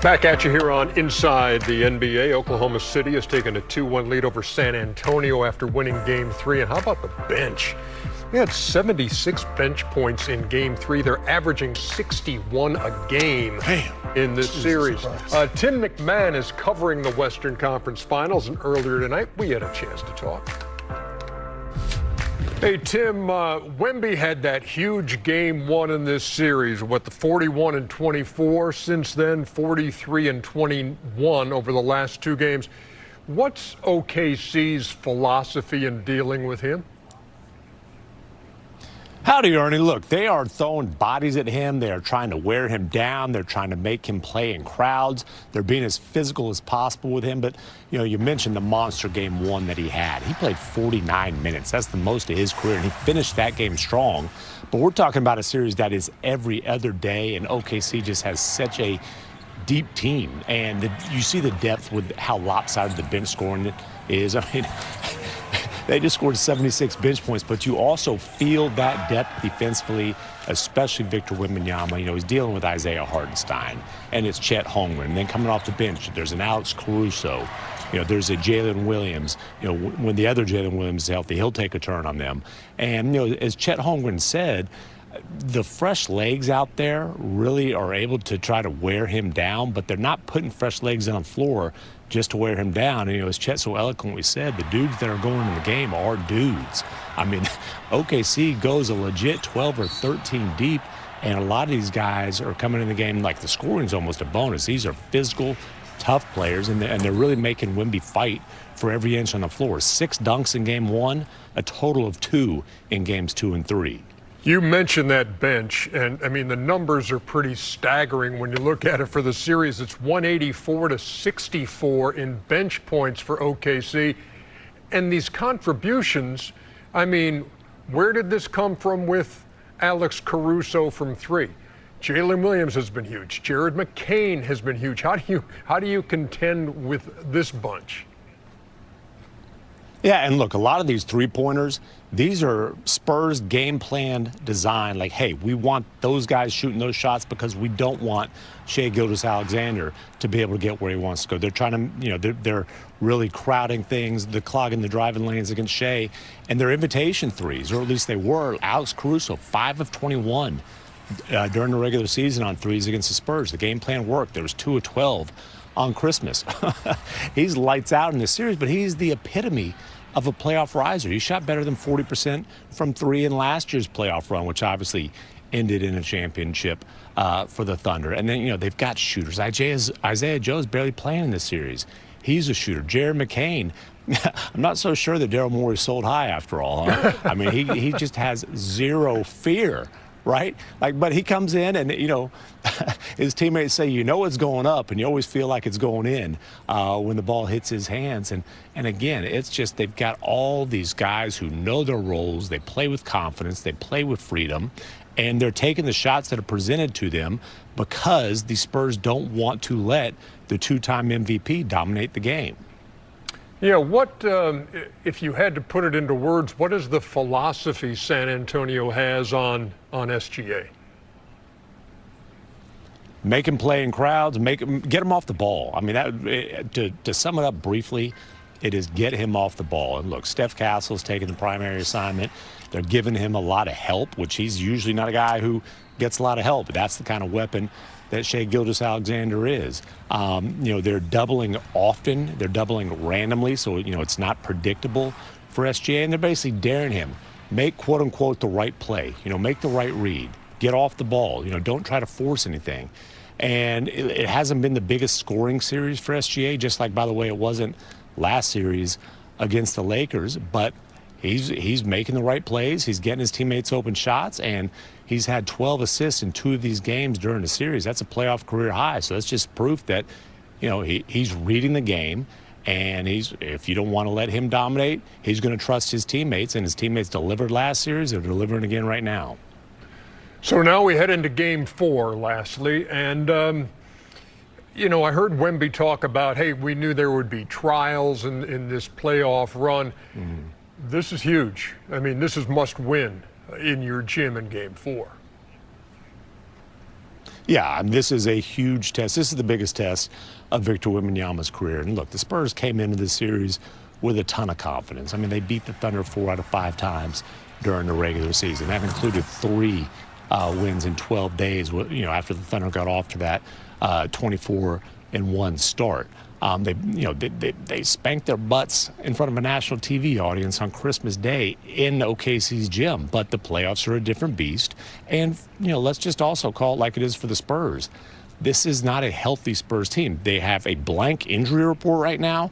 Back at you here on Inside the NBA. Oklahoma City has taken a 2-1 lead over San Antonio after winning Game 3. And how about the bench? They had 76 bench points in Game 3. They're averaging 61 a game in this series. Tim McMahon is covering the Western Conference Finals, and earlier tonight we had a chance to talk. Hey, Tim, Wemby had that huge Game 1 in this series, the 41 and 24. Since then, 43 and 21 over the last two games. What's OKC's philosophy in dealing with him? Howdy, Ernie. Look, they are throwing bodies at him. They are trying to wear him down. They're trying to make him play in crowds. They're being as physical as possible with him. But, you mentioned the monster Game 1 that he had. He played 49 minutes. That's the most of his career, and he finished that game strong. But we're talking about a series that is every other day, and OKC just has such a deep team. And you see the depth with how lopsided the bench scoring is. I mean, they just scored 76 bench points, but you also feel that depth defensively, especially Victor Wembanyama. He's dealing with Isaiah Hartenstein, and it's Chet Holmgren. And then coming off the bench, there's an Alex Caruso. There's a Jalen Williams. When the other Jalen Williams is healthy, he'll take a turn on them. And, as Chet Holmgren said, the fresh legs out there really are able to try to wear him down, but they're not putting fresh legs on the floor just to wear him down. And, as Chet so eloquently said, the dudes that are going in the game are dudes. I mean, OKC goes a legit 12 or 13 deep, and a lot of these guys are coming in the game like the scoring's almost a bonus. These are physical, tough players, and they're really making Wemby fight for every inch on the floor. 6 dunks in Game 1, a total of 2 in Games 2 and 3. You mentioned that bench, and I mean, the numbers are pretty staggering when you look at it for the series. It's 184 to 64 in bench points for OKC. And these contributions, I mean, where did this come from with Alex Caruso from 3? Jalen Williams has been huge. Jared McCain has been huge. How do you contend with this bunch? Yeah, and look, a lot of these three-pointers, these are Spurs game plan design. Like, hey, we want those guys shooting those shots because we don't want Shai Gilgeous-Alexander to be able to get where he wants to go. They're trying to, they're really crowding things, they're clogging the driving lanes against Shai, and they're invitation threes, or at least they were. Alex Caruso, 5 of 21 during the regular season on threes against the Spurs. The game plan worked. There was 2 of 12 on Christmas. He's lights out in this series, but he's the epitome of a playoff riser. He shot better than 40% from 3 in last year's playoff run, which obviously ended in a championship for the Thunder. And then, they've got shooters. Isaiah Joe's barely playing in this series. He's a shooter. Jared McCain, I'm not so sure that Daryl Morey sold high after all. Huh? I mean, he just has zero fear. Right? But he comes in and, his teammates say, it's going up, and you always feel like it's going in when the ball hits his hands. And again, it's just they've got all these guys who know their roles. They play with confidence. They play with freedom. And they're taking the shots that are presented to them because the Spurs don't want to let the 2-time MVP dominate the game. Yeah, if you had to put it into words, what is the philosophy San Antonio has on SGA? Make him play in crowds, get him off the ball. I mean, to sum it up briefly, it is get him off the ball. And look, Steph Castle's taking the primary assignment. They're giving him a lot of help, which he's usually not a guy who gets a lot of help. But that's the kind of weapon that Shai Gilgeous-Alexander is. They're doubling often. They're doubling randomly, so, it's not predictable for SGA. And they're basically daring him, make, quote-unquote, the right play. Make the right read. Get off the ball. Don't try to force anything. And it hasn't been the biggest scoring series for SGA, just like, by the way, it wasn't last series against the Lakers. But he's making the right plays. He's getting his teammates open shots, and he's had 12 assists in 2 of these games during the series. That's a playoff career high. So that's just proof that, he's reading the game, and if you don't want to let him dominate, he's going to trust his teammates, and his teammates delivered last series. They're delivering again right now. So now we head into Game 4, lastly, and I heard Wemby talk about, hey, we knew there would be trials in this playoff run. This is huge. I mean, this is must win in your gym in Game 4. Yeah, I mean, this is a huge test. This is the biggest test of Victor Wembanyama's career. And look, the Spurs came into this series with a ton of confidence. I mean, they beat the Thunder 4 out of 5 times during the regular season. That included 3 wins in 12 days, after the Thunder got off to that 24-1 start. They spanked their butts in front of a national TV audience on Christmas Day in OKC's gym, but the playoffs are a different beast. And, let's just also call it like it is for the Spurs. This is not a healthy Spurs team. They have a blank injury report right now,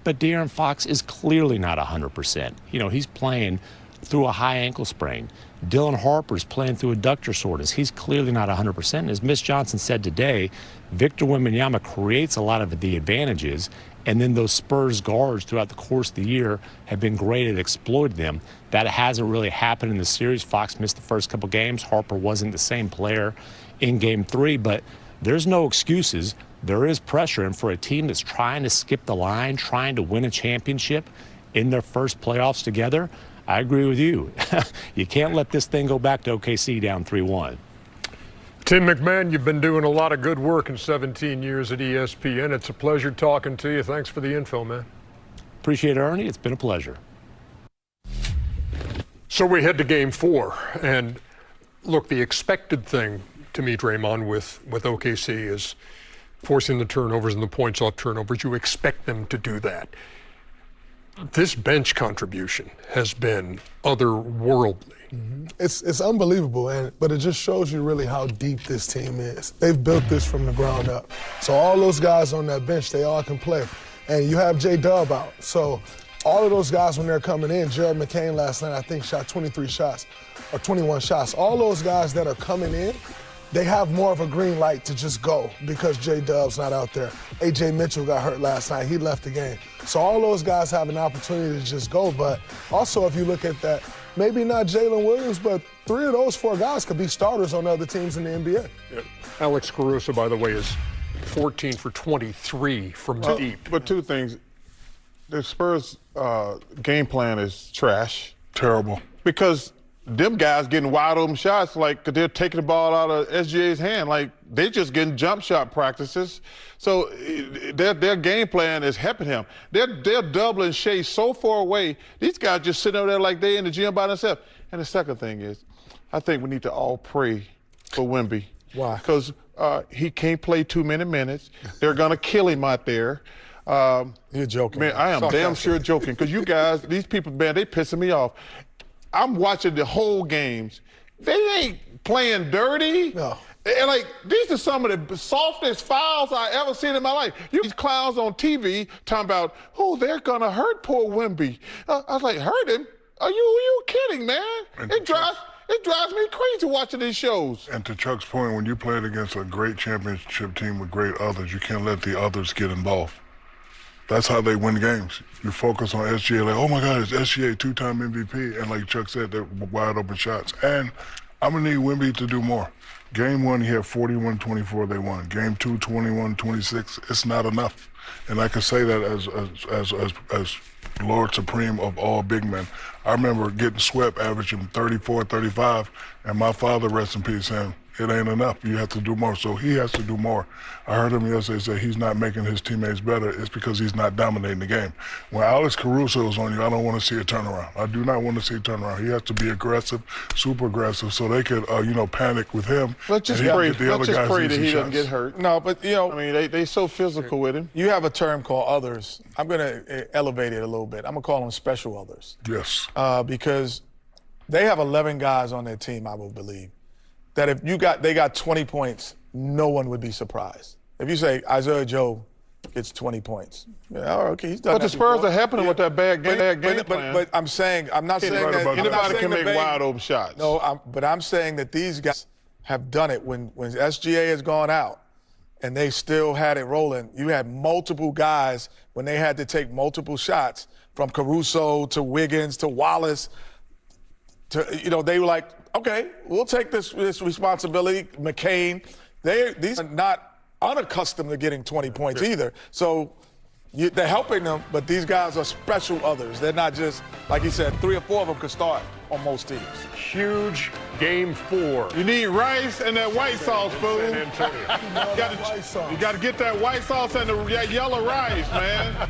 but De'Aaron Fox is clearly not 100%. He's playing through a high ankle sprain. Dylan Harper's playing through adductor soreness. He's clearly not 100%. And as Ms. Johnson said today, Victor Wembanyama creates a lot of the advantages, and then those Spurs guards throughout the course of the year have been great at exploiting them. That hasn't really happened in the series. Fox missed the first couple games. Harper wasn't the same player in Game 3, but there's no excuses. There is pressure, and for a team that's trying to skip the line, trying to win a championship in their first playoffs together, I agree with you. You can't let this thing go back to OKC down 3-1. Tim McMahon, you've been doing a lot of good work in 17 years at ESPN. It's a pleasure talking to you. Thanks for the info, man. Appreciate it, Ernie. It's been a pleasure. So we head to Game 4, and look, the expected thing to me, Draymond, with OKC is forcing the turnovers and the points off turnovers. You expect them to do that. This bench contribution has been otherworldly. Mm-hmm. It's unbelievable, but it just shows you really how deep this team is. They've built this from the ground up. So all those guys on that bench, they all can play. And you have J-Dub out. So all of those guys, when they're coming in, Jared McCain last night, I think, shot 23 shots or 21 shots. All those guys that are coming in, they have more of a green light to just go because J-Dub's not out there. A.J. Mitchell got hurt last night. He left the game. So all those guys have an opportunity to just go. But also, if you look at that, maybe not Jalen Williams, but 3 of those 4 guys could be starters on other teams in the NBA. Yeah. Alex Caruso, by the way, is 14 for 23 from deep. But 2 things. The Spurs' game plan is trash. Terrible. Because them guys getting wide open shots, like they're taking the ball out of SGA's hand, like they're just getting jump shot practices. So their game plan is helping him. They're doubling Shea so far away. These guys just sitting over there like they in the gym by themselves. And the second thing is, I think we need to all pray for Wemby. Why? Because he can't play too many minutes. They're gonna kill him out there. You're joking. Man, I am damn sure joking. Because you guys, these people, man, they pissing me off. I'm watching the whole games. They ain't playing dirty. No. And like, these are some of the softest fouls I ever seen in my life. These clowns on TV talking about, oh, they're gonna hurt poor Wemby. I was like, hurt him? Are you kidding, man? It drives me crazy watching these shows. And to Chuck's point, when you played against a great championship team with great others, you can't let the others get involved. That's how they win games. You focus on SGA, like, oh my God, it's SGA, 2-time MVP. And like Chuck said, they're wide open shots. And I'm gonna need Wemby to do more. Game 1, he had 41-24, they won. Game 2, 21-26, it's not enough. And I can say that as Lord Supreme of all big men. I remember getting swept, averaging 34, 35, and my father, rest in peace, saying, it ain't enough. You have to do more. So he has to do more. I heard him yesterday say he's not making his teammates better. It's because he's not dominating the game. When Alex Caruso is on you, I don't want to see a turnaround. I do not want to see a turnaround. He has to be aggressive, super aggressive, so they could, panic with him. Let's just pray that he doesn't get hurt. No, but, I mean, they so physical with him. you have a term called others. I'm going to elevate it a little bit. I'm going to call them special others. Yes. Because they have 11 guys on their team, I will believe, that if they got 20 points, no one would be surprised. If you say Isaiah Joe gets 20 points, okay, he's done. But the Spurs are helping him with that bad game plan. But I'm not saying that anybody can make wide open shots. No, but I'm saying that these guys have done it when SGA has gone out, and they still had it rolling. You had multiple guys when they had to take multiple shots, from Caruso to Wiggins to Wallace. They were like, okay, we'll take this responsibility. McCain, these are not unaccustomed to getting 20 points either. So they're helping them, but these guys are special others. They're not just, like he said, 3 or 4 of them could start on most teams. Huge game 4. You need rice and that white sauce, fool. San Antonio. You got to get that white sauce and that yellow rice, man.